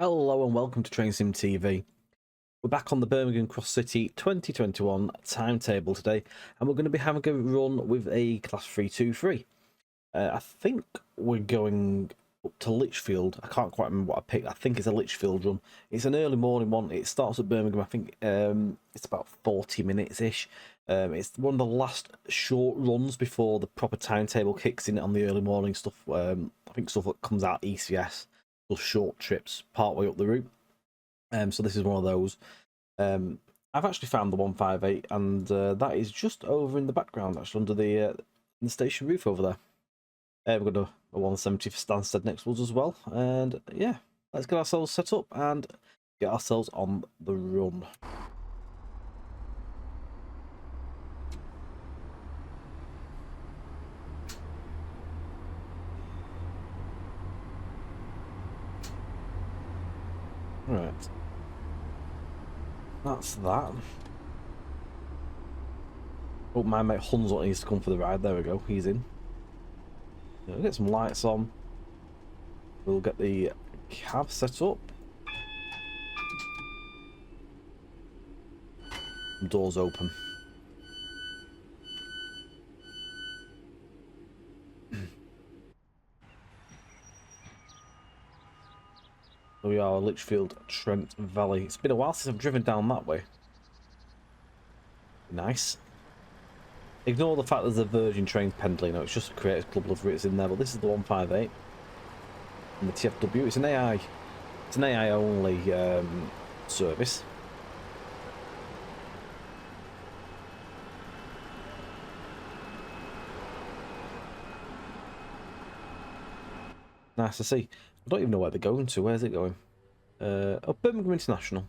Hello and welcome to Train Sim TV. We're back on the Birmingham Cross City 2021 timetable today, and we're going to be having a run with a Class 323. I think we're going up to Lichfield. I can't quite remember what I picked. I think it's a Lichfield run. It's an early morning one. It starts at Birmingham. I think it's about 40 minutes-ish. It's one of the last short runs before the proper timetable kicks in on the early morning stuff. I think stuff that comes out ECS. Short trips partway up the route, so this is one of those. I've actually found the 158, and that is just over in the background, actually under the station roof over there. We've got a 170 for Stansted next to us as well, and yeah, let's get ourselves set up and get ourselves on the run. Right, that's that. Oh, my mate Hunslet needs to come for the ride. There we go, he's in. We'll get some lights on. We'll get the cab set up. Doors open. We are Lichfield Trent Valley. It's been a while since I've driven down that way. Nice. Ignore the fact there's a Virgin train pendling. It's just created a couple of routes in there, but this is the 158 and the TFW. It's an AI. It's an AI only service. Nice to see. I don't even know where they're going to. Where's it going? Oh, Birmingham International.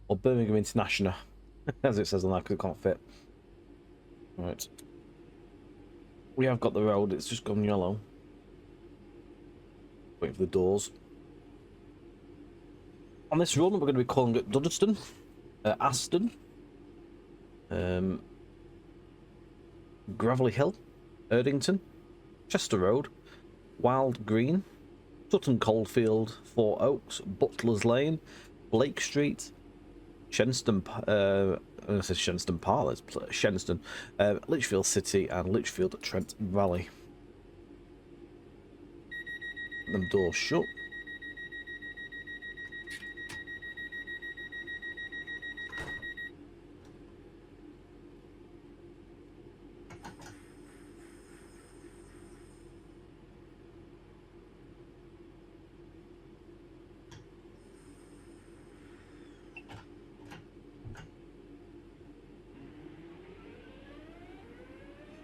Or Birmingham International, as it says on that, because it can't fit. Right. We have got the road. It's just gone yellow. Waiting for the doors. On this run, we're going to be calling it Dudderston, Aston, Gravelly Hill, Erdington, Chester Road, Wild Green, Sutton Coldfield, Four Oaks, Butler's Lane, Blake Street, Shenston, I said Shenston Park, that's Shenston, Lichfield City, and Lichfield Trent Valley. Them doors shut.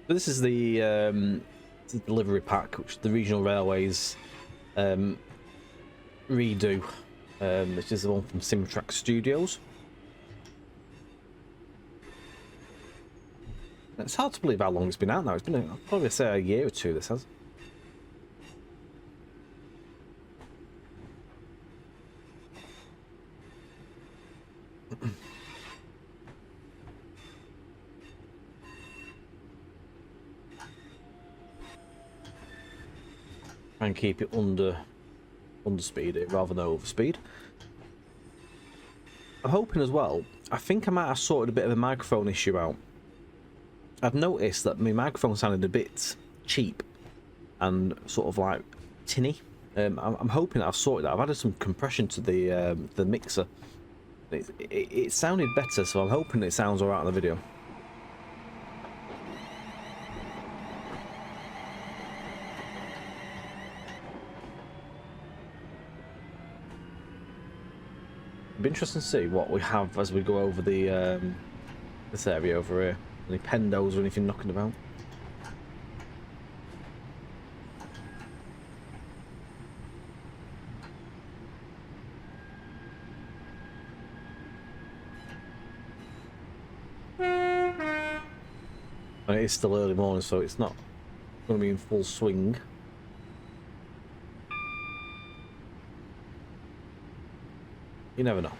This is the delivery pack, which the regional railways redo. This is the one from Simtrack Studios. It's hard to believe how long it's been out now. It's been I'd probably say a year or two. This has. And keep it under speed rather than over speed. I'm hoping as well. I think I might have sorted a bit of a microphone issue out. I've noticed that my microphone sounded a bit cheap and sort of like tinny. I'm hoping that I've sorted that. I've added some compression to the mixer. It sounded better, so I'm hoping it sounds alright on the video. It'd be interesting to see what we have as we go over the this area over here. Any pendos or anything knocking about? And it is still early morning, so it's not going to be in full swing. You never know.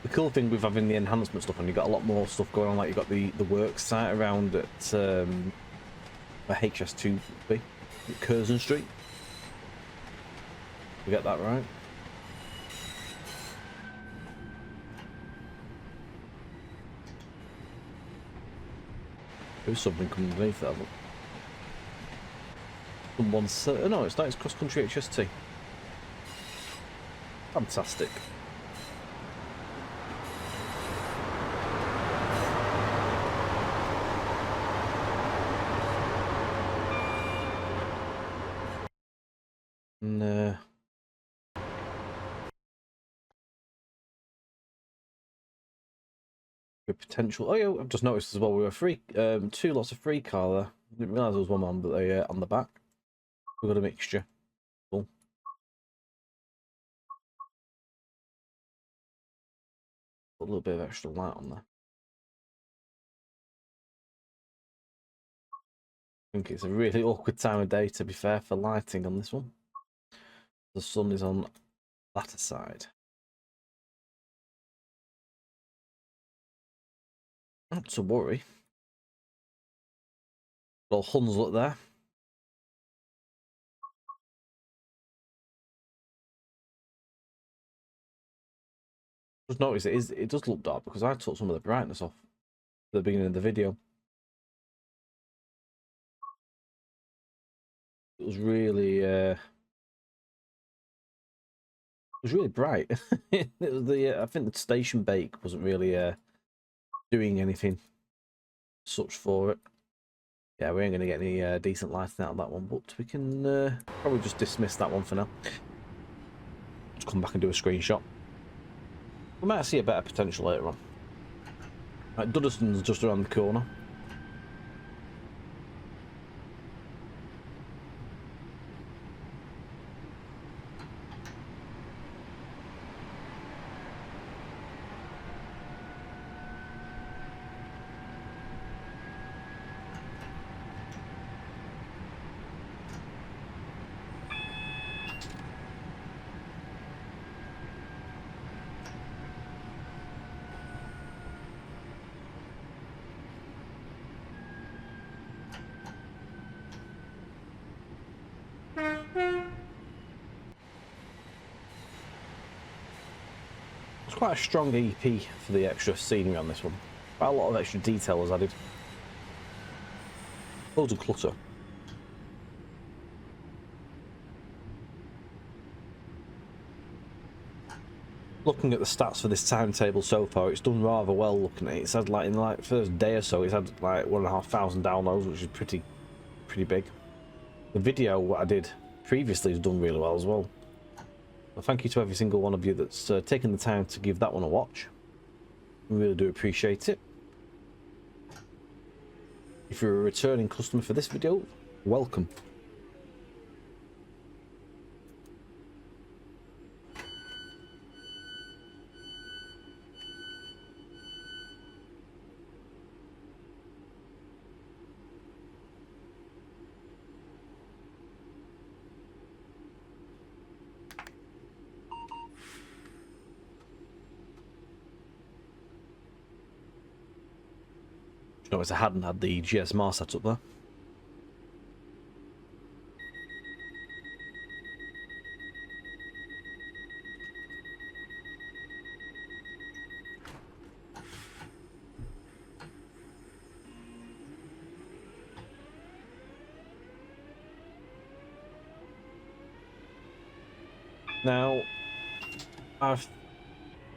The cool thing with having the enhancement stuff, and you've got a lot more stuff going on, like you've got the work site around at HS2B, Curzon Street. We get that right. There's something coming underneath that. Someone's... no, it's not. It's cross-country HST. Fantastic. No. Potential. Oh yeah, I've just noticed as well. We were free. 2 lots of free car there. Didn't realise there was one on, but they on the back. We've got a mixture. Cool. Put a little bit of extra light on there. I think it's a really awkward time of day, to be fair, for lighting on this one. The sun is on that side. Not to worry. Well, Hunslet there. Just notice it does look dark because I took some of the brightness off at the beginning of the video. It was really bright. It was I think the station bake wasn't really doing anything such for it. Yeah, we ain't going to get any decent lighting out of that one, but we can probably just dismiss that one for now. Just come back and do a screenshot. We might see a better potential later on. Right, Duddeston's just around the corner. It's quite a strong EP for the extra scenery on this one. Quite a lot of extra detail was added. Loads of clutter. Looking at the stats for this timetable so far, it's done rather well. Looking at it, it's had like in the first day or so, it's had like 1,500 downloads, which is pretty big. The video what I did previously has done really well as well. Well, thank you to every single one of you that's taken the time to give that one a watch. We really do appreciate it. If you're a returning customer for this video, welcome. Notice I hadn't had the GSMR set up there. Now, I've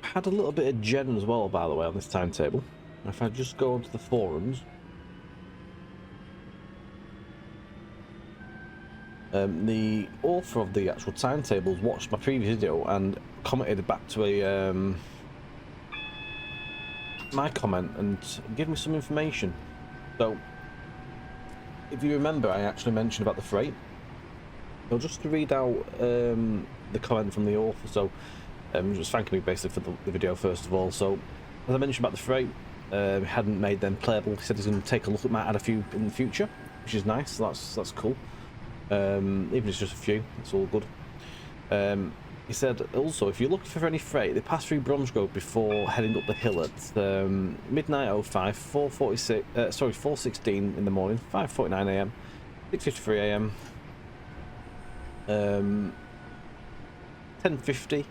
had a little bit of gen as well, by the way, on this timetable. If I just go onto the forums, the author of the actual timetables watched my previous video and commented back to my comment and gave me some information. So, if you remember, I actually mentioned about the freight. So just to read out the comment from the author. So, just thanking me basically for the video first of all. So, as I mentioned about the freight. Hadn't made them playable. He said he's going to take a look at might add a few in the future, which is nice. That's cool. Even if it's just a few, it's all good. He said also, if you're looking for any freight, they pass through Bromsgrove before heading up the hill at midnight 05, 4:16 in the morning, 5:49 AM, 6:53 AM. 10:50,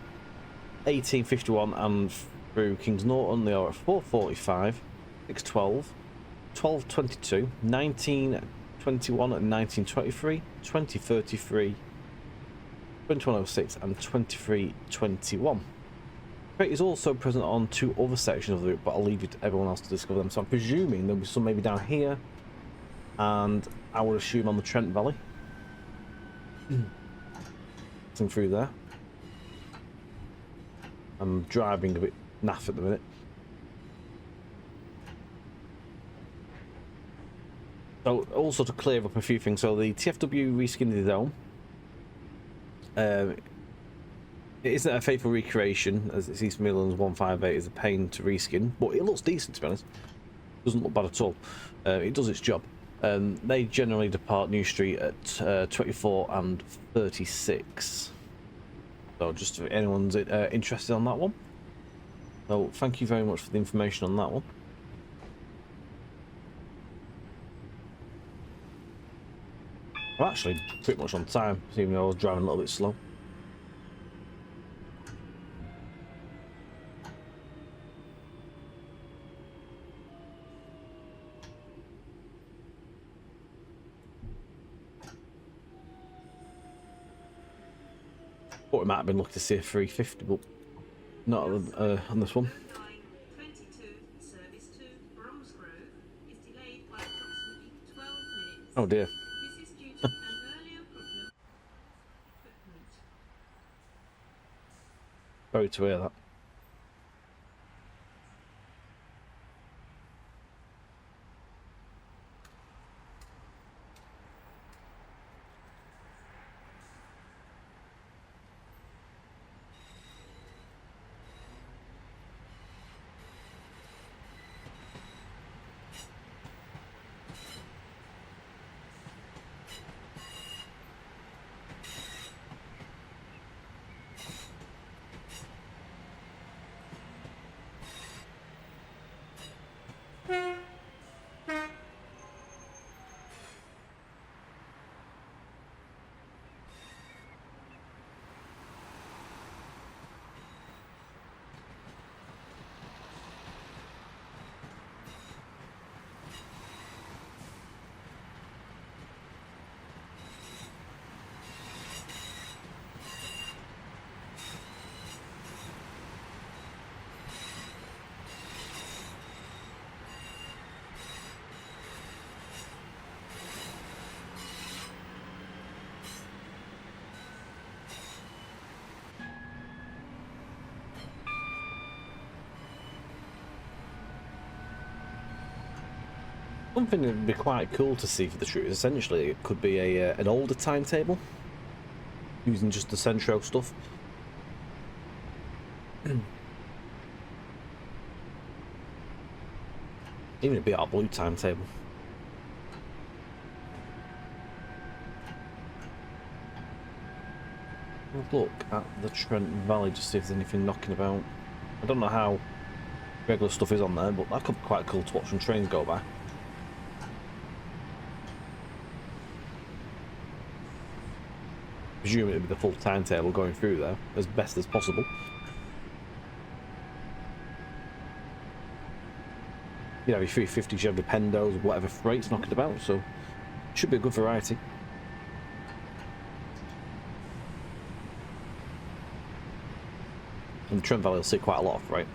18:51, and through Kings Norton they are at 4:45, 6:12, 12:22, 19:21, and 19:23, 20:33, 21:06, and 23:21. Crate is also present on 2 other sections of the route, but I'll leave it to everyone else to discover them. So I'm presuming there'll be some maybe down here, and I would assume on the Trent Valley. Something through there. I'm driving a bit naff at the minute. So also to clear up a few things, so the TFW reskinned the dome. It isn't a faithful recreation, as it's East Midlands 158 is a pain to reskin, but it looks decent to be honest. Doesn't look bad at all. It does its job. They generally depart New Street at 24 and 36. So just if anyone's interested on that one. So thank you very much for the information on that one. I'm actually pretty much on time, even though I was driving a little bit slow. Thought we might have been looking to see a 350, but not on this one. Oh dear. Sorry to hear that. Something that would be quite cool to see for the shoot is essentially it could be an older timetable using just the Centro stuff. Even a bit our blue timetable. Look at the Trent Valley just see if there's anything knocking about. I don't know how regular stuff is on there, but that could be quite cool to watch when trains go by. Presume it would be the full timetable going through there as best as possible. You have your 350s, you have the Pendos, whatever freight's knocking about, so it should be a good variety. And the Trent Valley will see quite a lot of freight.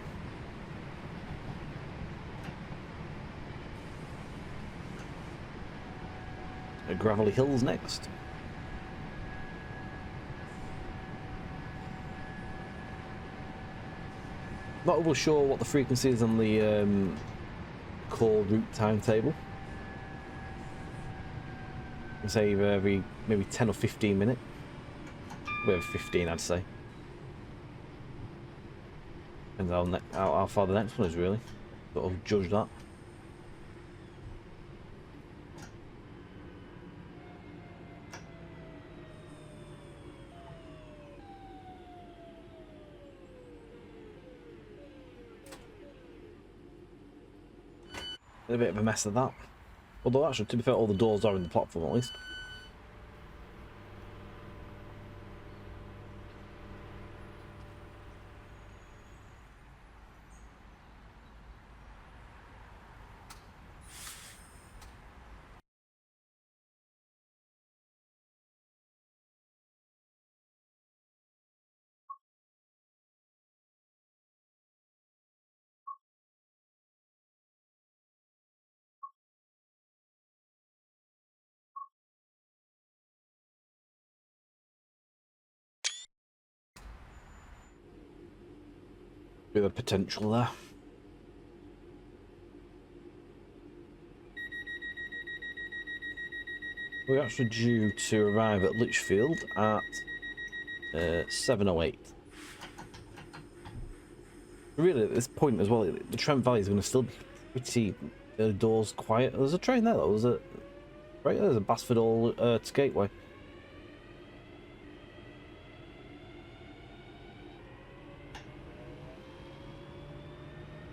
Gravelly Hills next. Not overly sure what the frequency is on the core route timetable. I'd say every maybe 10 or 15 minutes. Maybe 15, I'd say. Depends how far the next one is, really. Sort of judge that. A bit of a mess of that. Although actually, to be fair, all the doors are in the platform at least. bit of potential there. We're actually due to arrive at Lichfield at 7:08. Really, at this point as well, the Trent Valley is going to still be pretty doors quiet. There's a train there though. There's a right there's a Basford Hall to Gateway.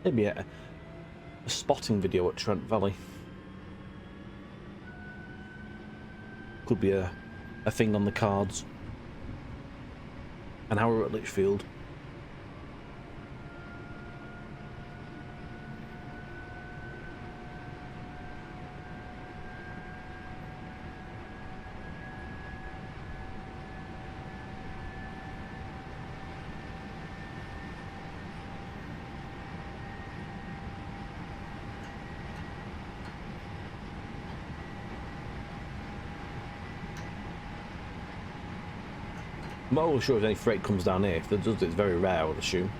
Maybe a spotting video at Trent Valley. Could be a thing on the cards. An hour at Lichfield. I'm not always sure if any freight comes down here. If there does, it's very rare, I would assume.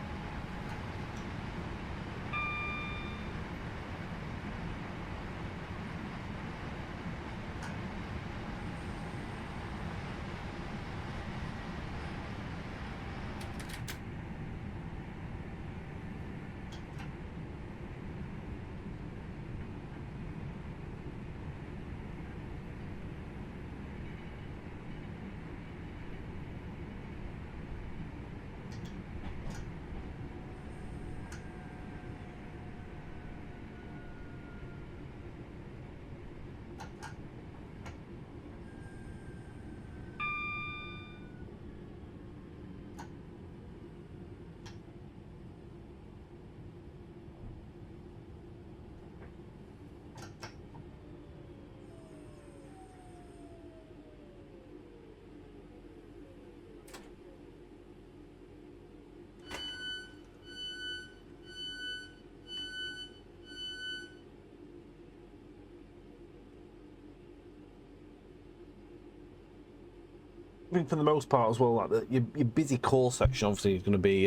I think for the most part as well, like your busy core section obviously is going to be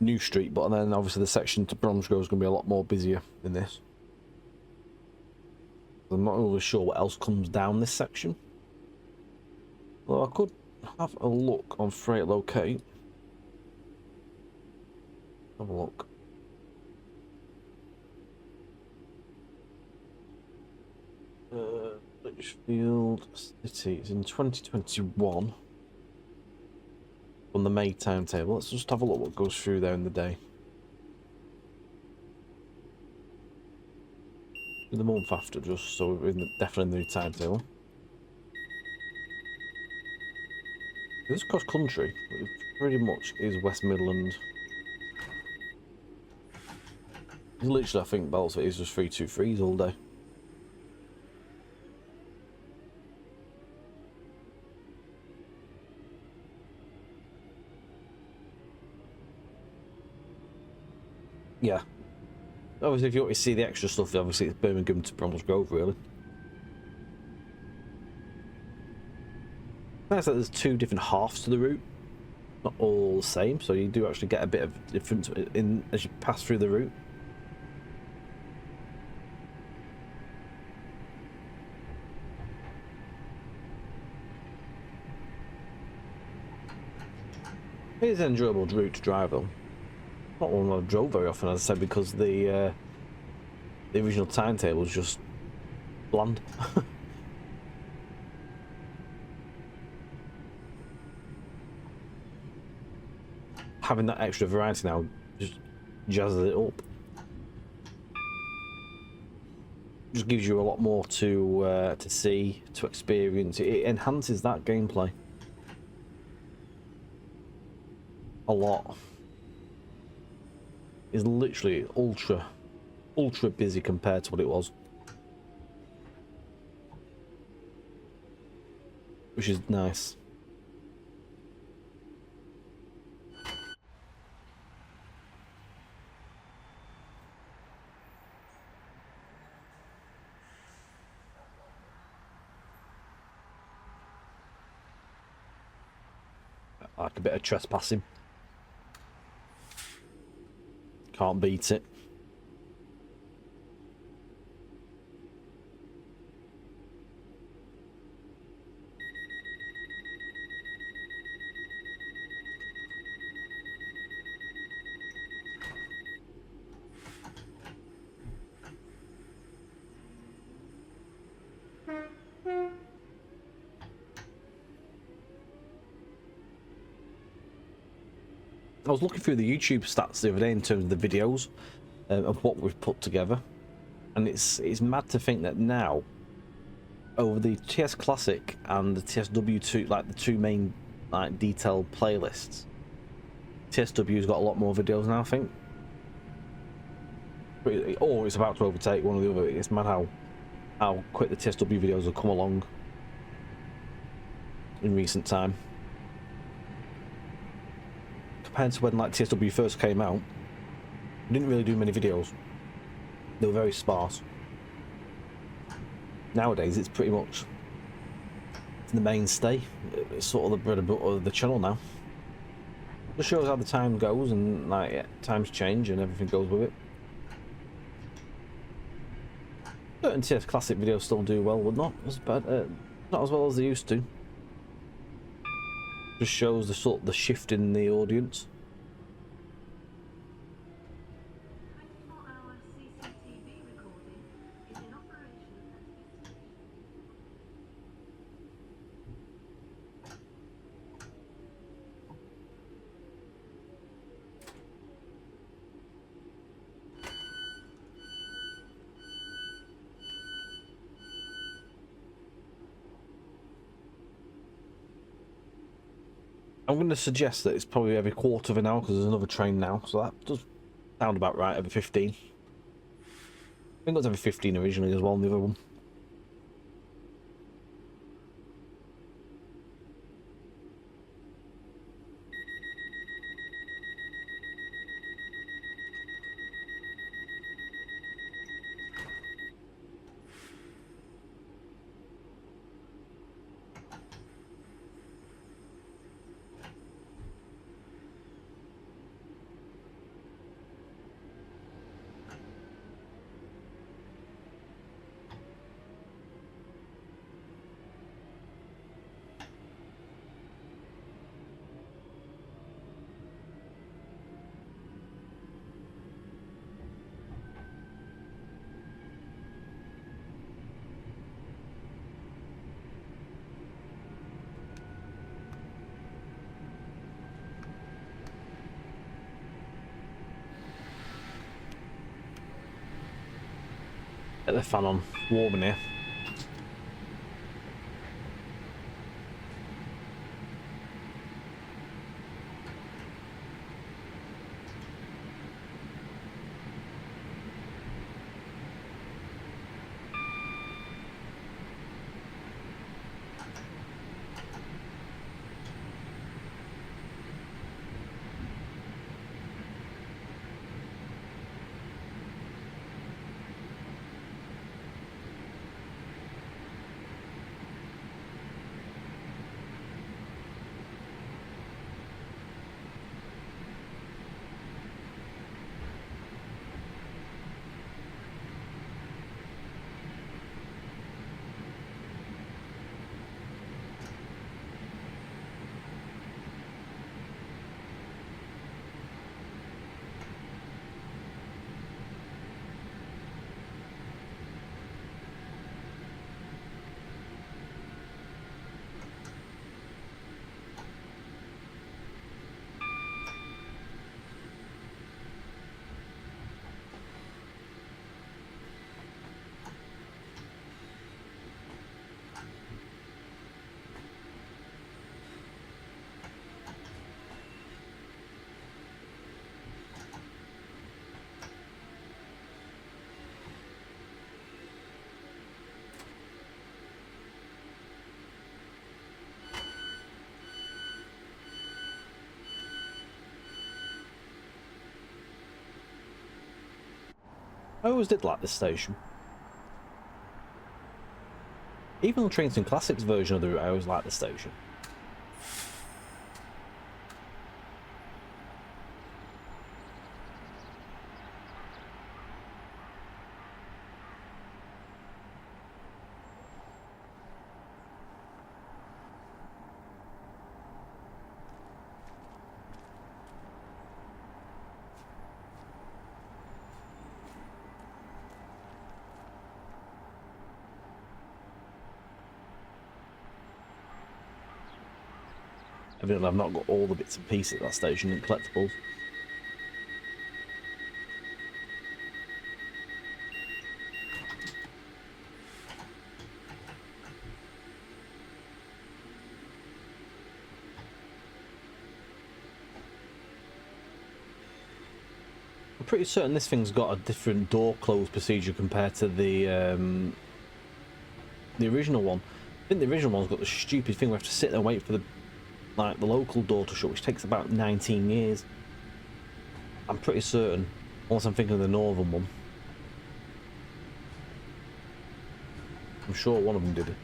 New Street, but then obviously the section to Bromsgrove is going to be a lot more busier than this. I'm not really sure what else comes down this section. Well, I could have a look on Freight Locate. Have a look. Lichfield City is in 2021 on the May timetable. Let's just have a look what goes through there in the day. The month after, just so we're definitely in the new timetable. This cross country, it pretty much is West Midland. Literally, I think balls it is just 323s all day. Yeah. Obviously, if you want to see the extra stuff, obviously it's Birmingham to Bromsgrove, really. Nice that there's two different halves to the route. Not all the same, so you do actually get a bit of difference in as you pass through the route. It is an enjoyable route to drive though. Not one I drove very often, as I said, because the original timetable was just bland. Having that extra variety now just jazzes it up. Just gives you a lot more to see, to experience. It enhances that gameplay a lot. It's literally ultra busy compared to what it was, which is nice. Like a bit of trespassing. Can't beat it. I was looking through the YouTube stats the other day in terms of the videos of what we've put together, and it's mad to think that now over the TS Classic and the TSW2, like the two main like detailed playlists, TSW's got a lot more videos now, I think. Or it's about to overtake one or the other. It's mad how quick the TSW videos have come along in recent time. Compared to when like TSW first came out, we didn't really do many videos. They were very sparse. Nowadays it's pretty much the mainstay. It's sort of the bread and butter of the channel now. Just shows how the time goes, and like times change and everything goes with it. Certain TS Classic videos still do well, but not as bad, not as well as they used to. Just shows the sort of the shift in the audience. I'm going to suggest that it's probably every quarter of an hour because there's another train now, so that does sound about right, every 15. I think it was every 15 originally as well in the other one. Get the fan on, warm in here. I always did like this station. Even the Trains and Classics version of the route, I always liked the station. Evidently I've not got all the bits and pieces at that station and collectibles. I'm pretty certain this thing's got a different door close procedure compared to the original one. I think the original one's got the stupid thing where we have to sit there and wait for the local door to shut, which takes about 19 years. I'm pretty certain, unless I'm thinking of the northern one. I'm sure one of them did it.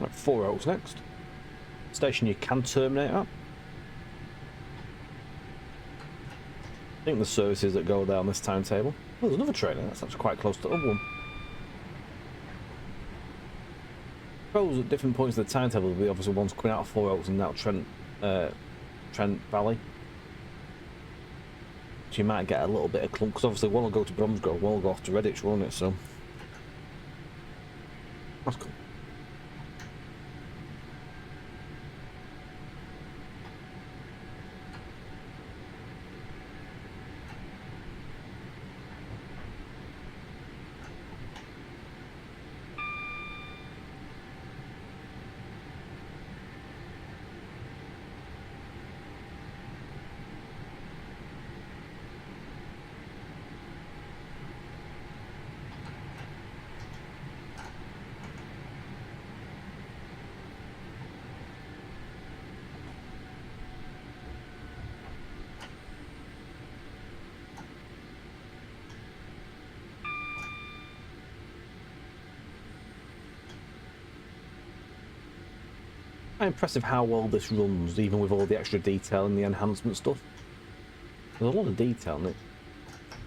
Right, 4 Oaks next. Station you can terminate at. I think the services that go there on this timetable. Oh, there's another train. That's actually quite close to the other one. Suppose at different points of the timetable will be obviously one's coming out of 4 Oaks and now Trent Valley. So you might get a little bit of clump, because obviously one will go to Bromsgrove, one will go off to Redditch, won't it? So that's cool. Impressive how well this runs, even with all the extra detail and the enhancement stuff. There's a lot of detail in it.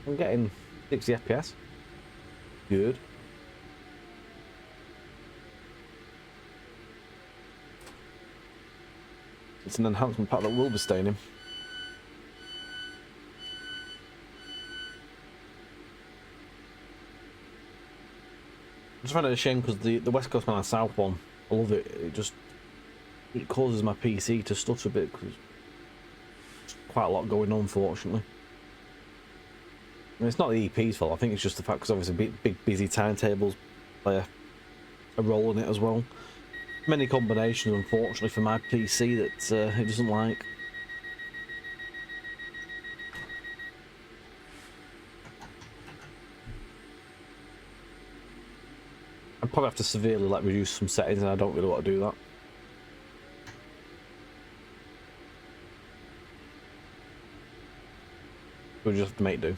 I'm getting 60 FPS. Good. It's an enhancement pack that will be staying in. I just find it a shame because the West Coast and the South one, I love it. It causes my PC to stutter a bit because there's quite a lot going on, unfortunately. And it's not the EP's fault. I think it's just the fact because obviously big busy timetables play a role in it as well. Many combinations, unfortunately, for my PC that it doesn't like. I'd probably have to severely reduce some settings, and I don't really want to do that. We'll just have to make do.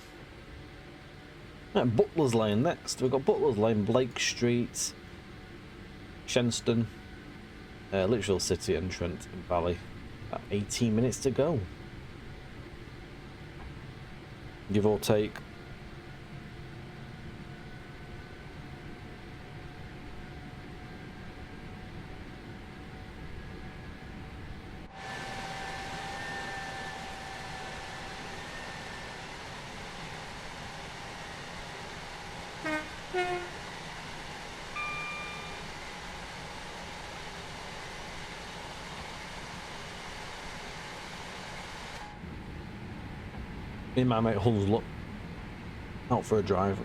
Right, Butler's Lane next. We've got Butler's Lane, Blake Street, Shenston, Lichfield City and Trent Valley. About 18 minutes to go. Give or take. Me and my mate Hunslet out for a drive.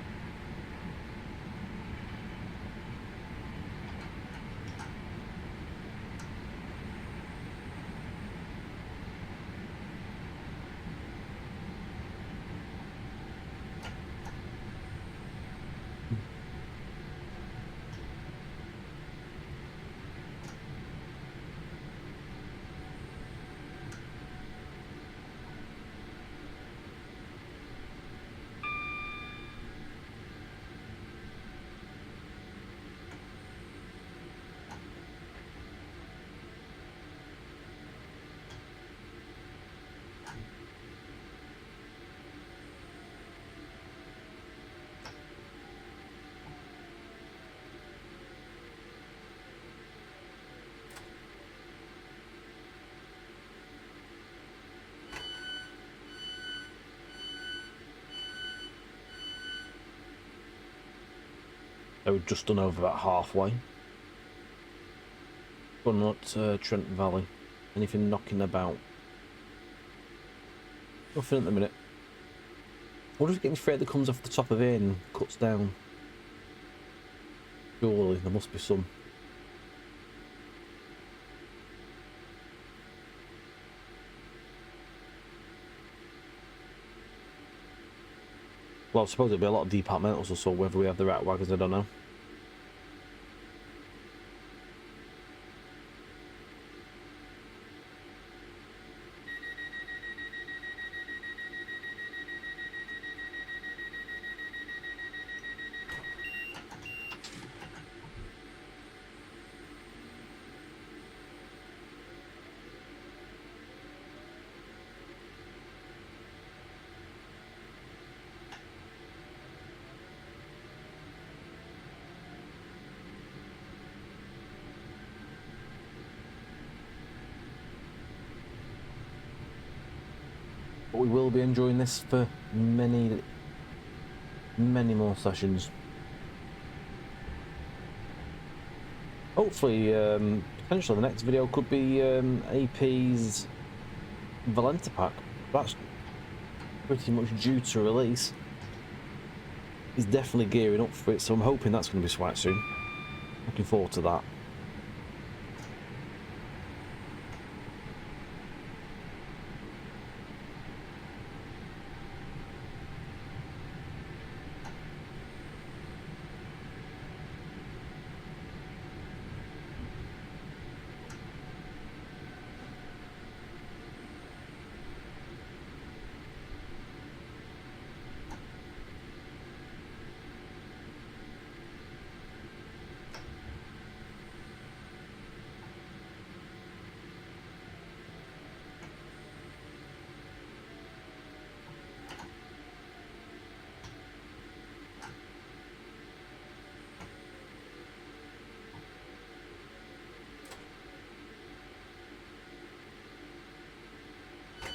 So we've just done over about halfway. Hunslet Trent Valley. Anything knocking about? Nothing at the minute. I wonder if getting freight that comes off the top of it and cuts down. Surely there must be some. Well, I suppose it'll be a lot of departmentals or so, whether we have the right wagons, I don't know. But we will be enjoying this for many more sessions. Hopefully, potentially the next video could be AP's Valenta pack. That's pretty much due to release. He's definitely gearing up for it, so I'm hoping that's going to be quite soon. Looking forward to that.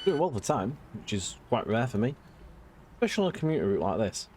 Doing well for time, which is quite rare for me, especially on a commuter route like this.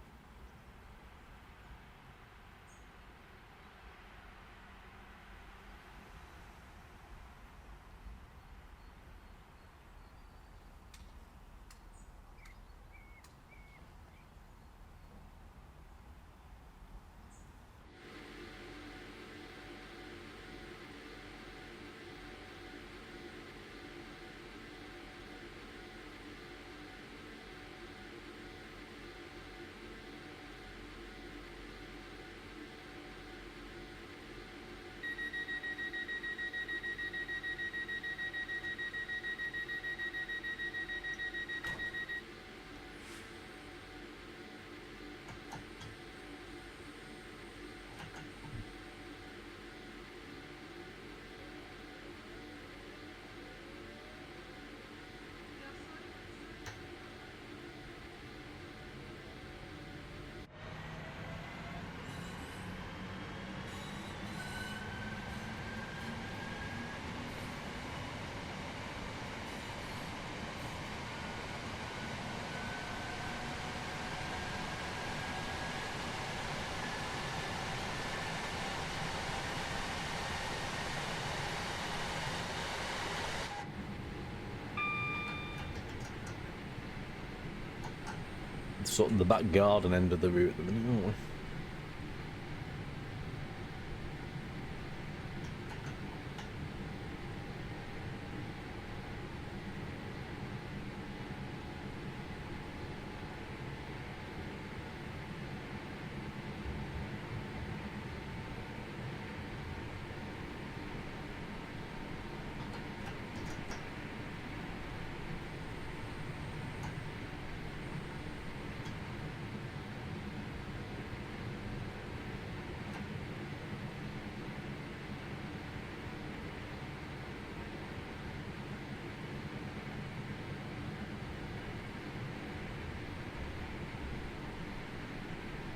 Sort of the back garden end of the route at the minute, aren't we?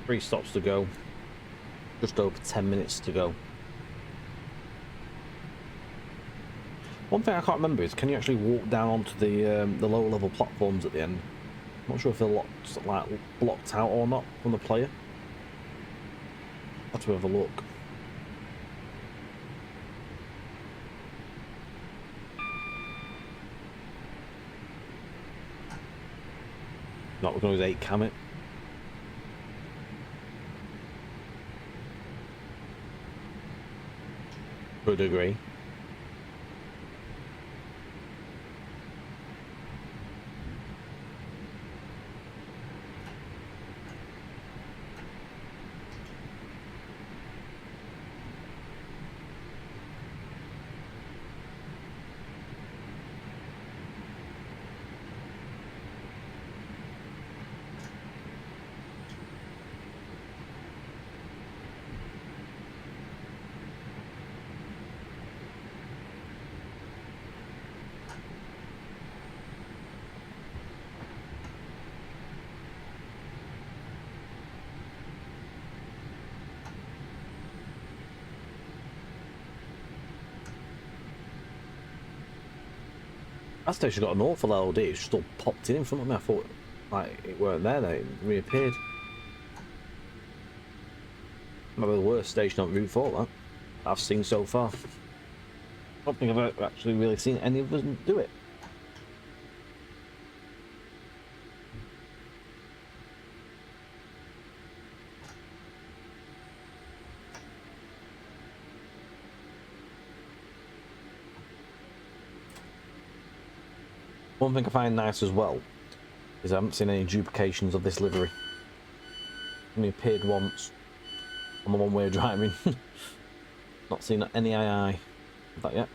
Three stops to go. Just over 10 minutes to go. One thing I can't remember is, can you actually walk down onto the lower level platforms at the end? I'm not sure if they're locked, like blocked out or not from the player. Have to have a look. Not we're going to use 8 cam it. To a degree. That station got an awful LOD, it's just all popped in front of me. I thought like it weren't there then, it reappeared. Might be the worst station on Route 4 that I've seen so far. I don't think I've actually really seen any of them do it. One thing I find nice as well is I haven't seen any duplications of this livery. Only appeared once on the one way of driving. Not seen any II of that yet.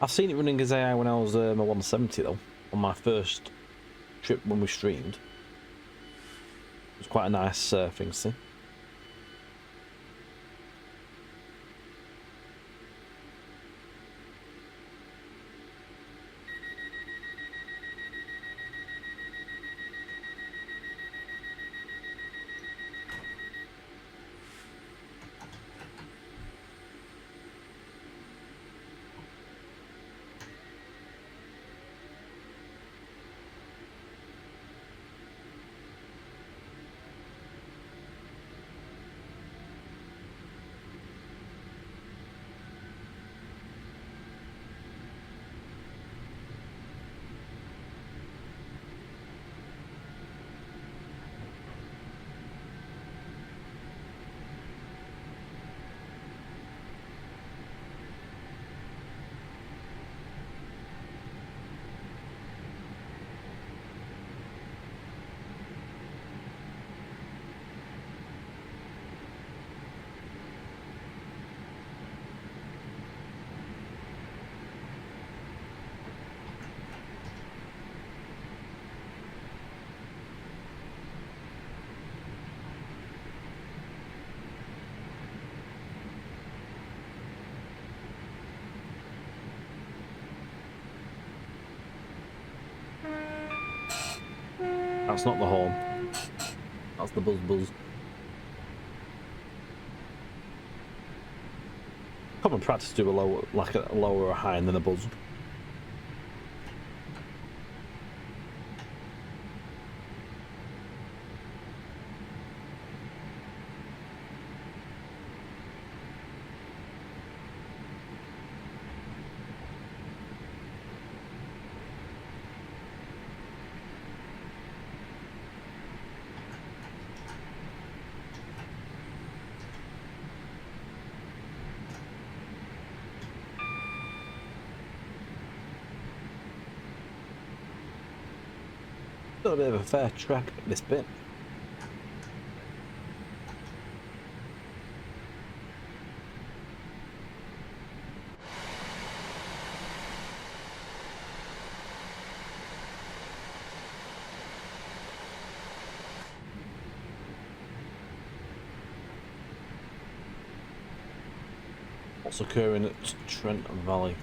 I've seen it running as AI when I was my 170 though, on my first trip when we streamed. It was quite a nice thing to see. That's not the horn. That's the buzz buzz. Common practice to do a lower, like a lower or high, and then a buzz. Got a bit of a fair track this bit. What's occurring at Trent Valley?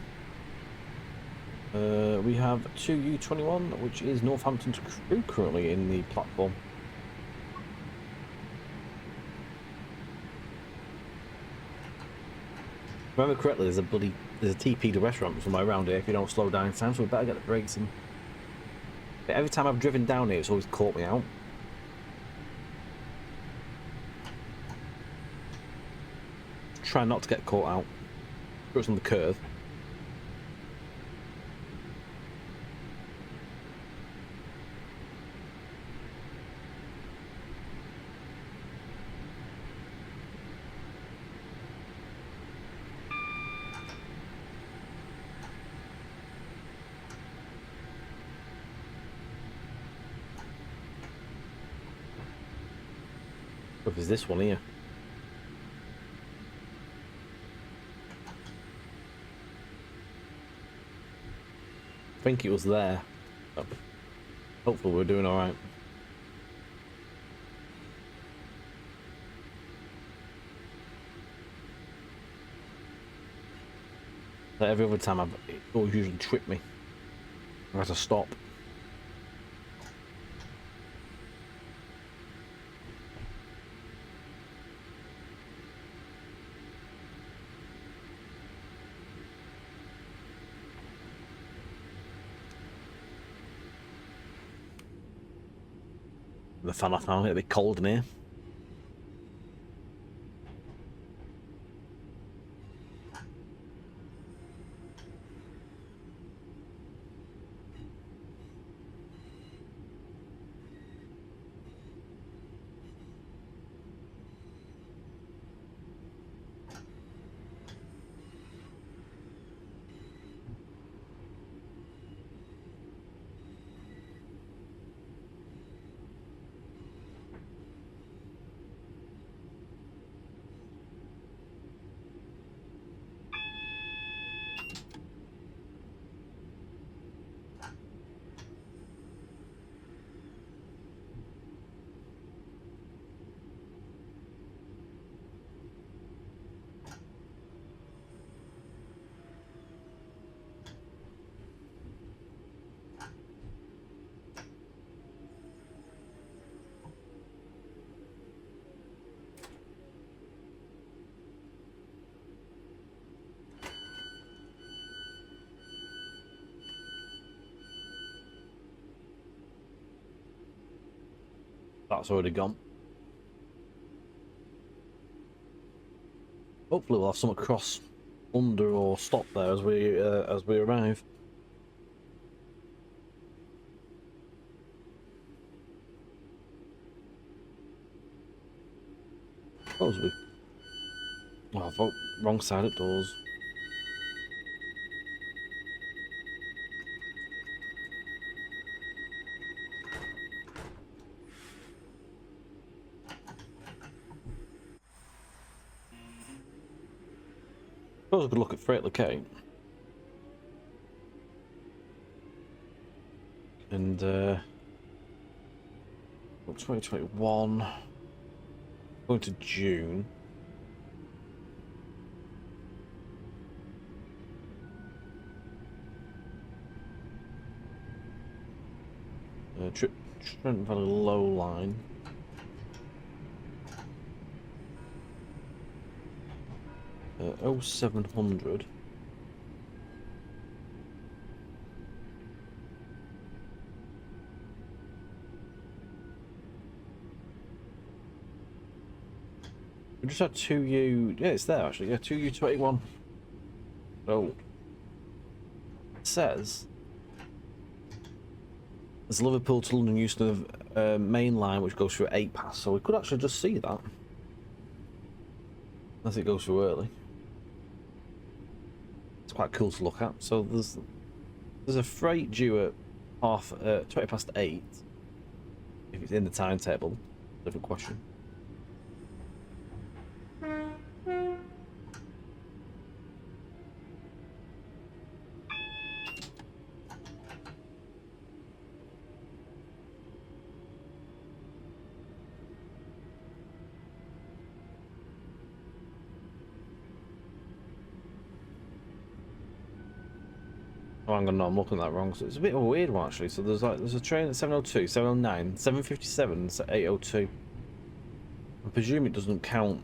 We have 2U21, which is Northampton's crew currently in the platform. If I remember correctly, there's a TP to restaurant somewhere around here if you don't slow down in time, so we better get the brakes in. But every time I've driven down here, it's always caught me out. try not to get caught out. It's on the curve. What is this one here? I think it was there. Oh. Hopefully we're doing alright. Like every other time it always usually trip me. I have to stop. The fan off now, it'll be cold in here. That's already gone. Hopefully we'll have some cross under or stop there as we arrive. Suppose we. Oh, I vote wrong side of doors. Suppose we could look at Freight Locate. And 2021 going to June. Trent Valley low line. Oh 0700. We just had 2U. Yeah, it's there actually. Yeah, 2U21. Oh. It says there's Liverpool to London Euston main line which goes through 8 past, so we could actually just see that. Unless it goes through early. It's quite cool to look at. So there's a freight due at 20 past 8. If it's in the timetable, different question. Oh, hang on, no, I'm looking at that wrong. So it's a bit of a weird one actually. So there's a train at 7:02, 7:09, 7:57, so 8:02. I presume it doesn't count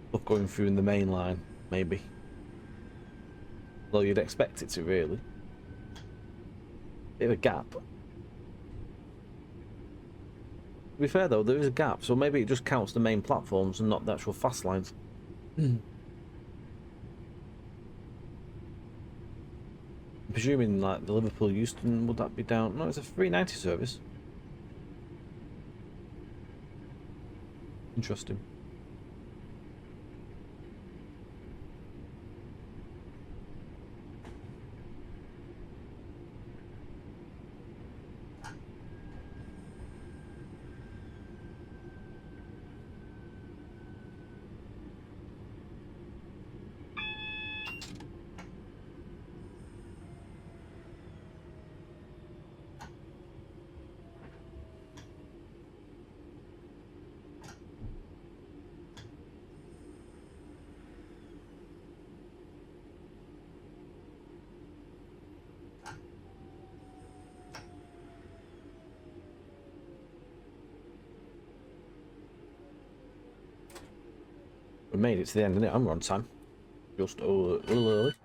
stuff going through in the main line, maybe. Though you'd expect it to, really. Bit of a gap. To be fair though, there is a gap, so maybe it just counts the main platforms and not the actual fast lines. I'm presuming like the Liverpool Euston, would that be down? No, it's a 390 service. Interesting. We made it to the end, innit? I'm on time. Just a little early.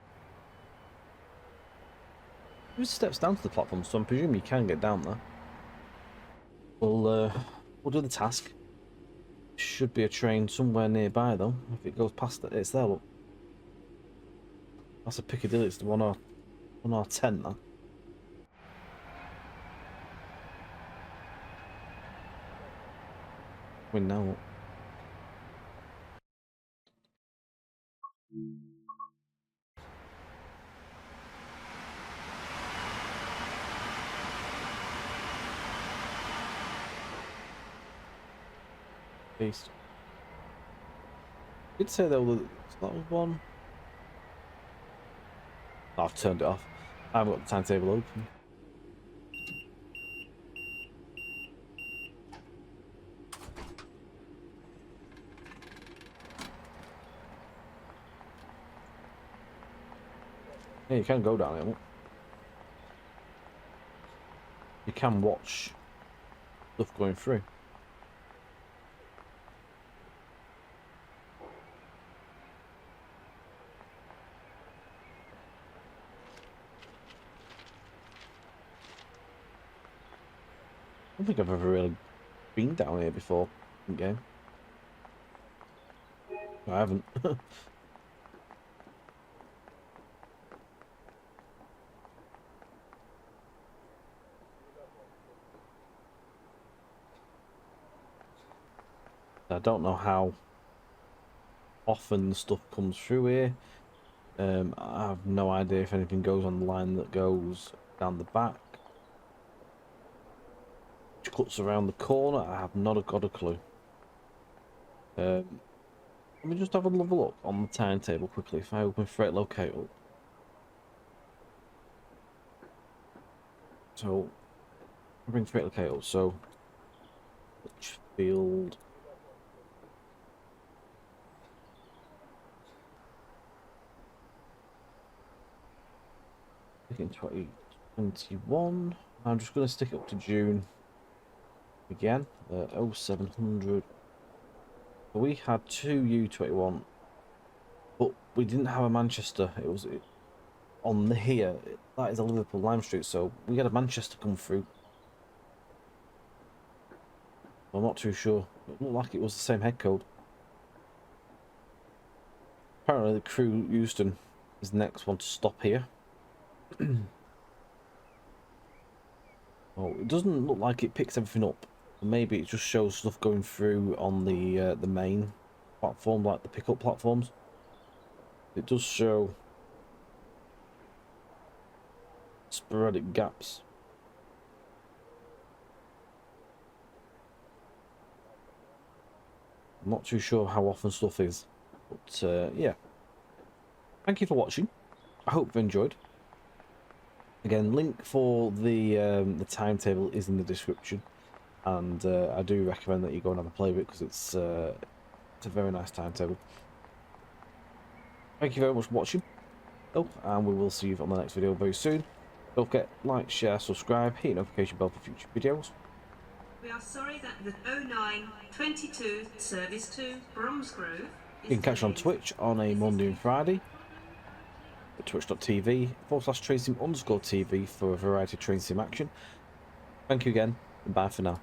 There's steps down to the platform, so I'm presuming you can get down there. We'll do the task. Should be a train somewhere nearby though. If it goes past it, it's there. Look. That's a Piccadilly. It's the 1R10 now. Win now. Look. Beast. Did say though that that was one. Oh, I've turned it off. I haven't got the timetable open. Yeah, you can go down here. Look. You can watch stuff going through. I don't think I've ever really been down here before in game. I haven't. I don't know how often the stuff comes through here. I have no idea if anything goes on the line that goes down the back, which cuts around the corner. I have not got a clue. Let me just have a look on the timetable quickly. If I open freight locator, so I bring freight locator. So Lichfield. In 2021, I'm just going to stick it up to June again. 0700. We had two U21, but we didn't have a Manchester. It was on the here. That is a Liverpool Lime Street, so we had a Manchester come through. I'm not too sure. It looked like it was the same head code. Apparently, the crew Euston is the next one to stop here. Oh, it doesn't look like it picks everything up. Maybe it just shows stuff going through on the main platform, like the pickup platforms. It does show sporadic gaps. I'm not too sure how often stuff is, but yeah. Thank you for watching. I hope you enjoyed. Again, link for the timetable is in the description, and I do recommend that you go and have a play with it because it's a very nice timetable. Thank you very much for watching, and we will see you on the next video very soon. Don't forget, like, share, subscribe, hit the notification bell for future videos. We are sorry that the 0922 service to Bromsgrove. You can catch on Twitch on a Monday and Friday. Twitch.tv/TrainSim_TV for a variety of train sim action. Thank you again, and bye for now.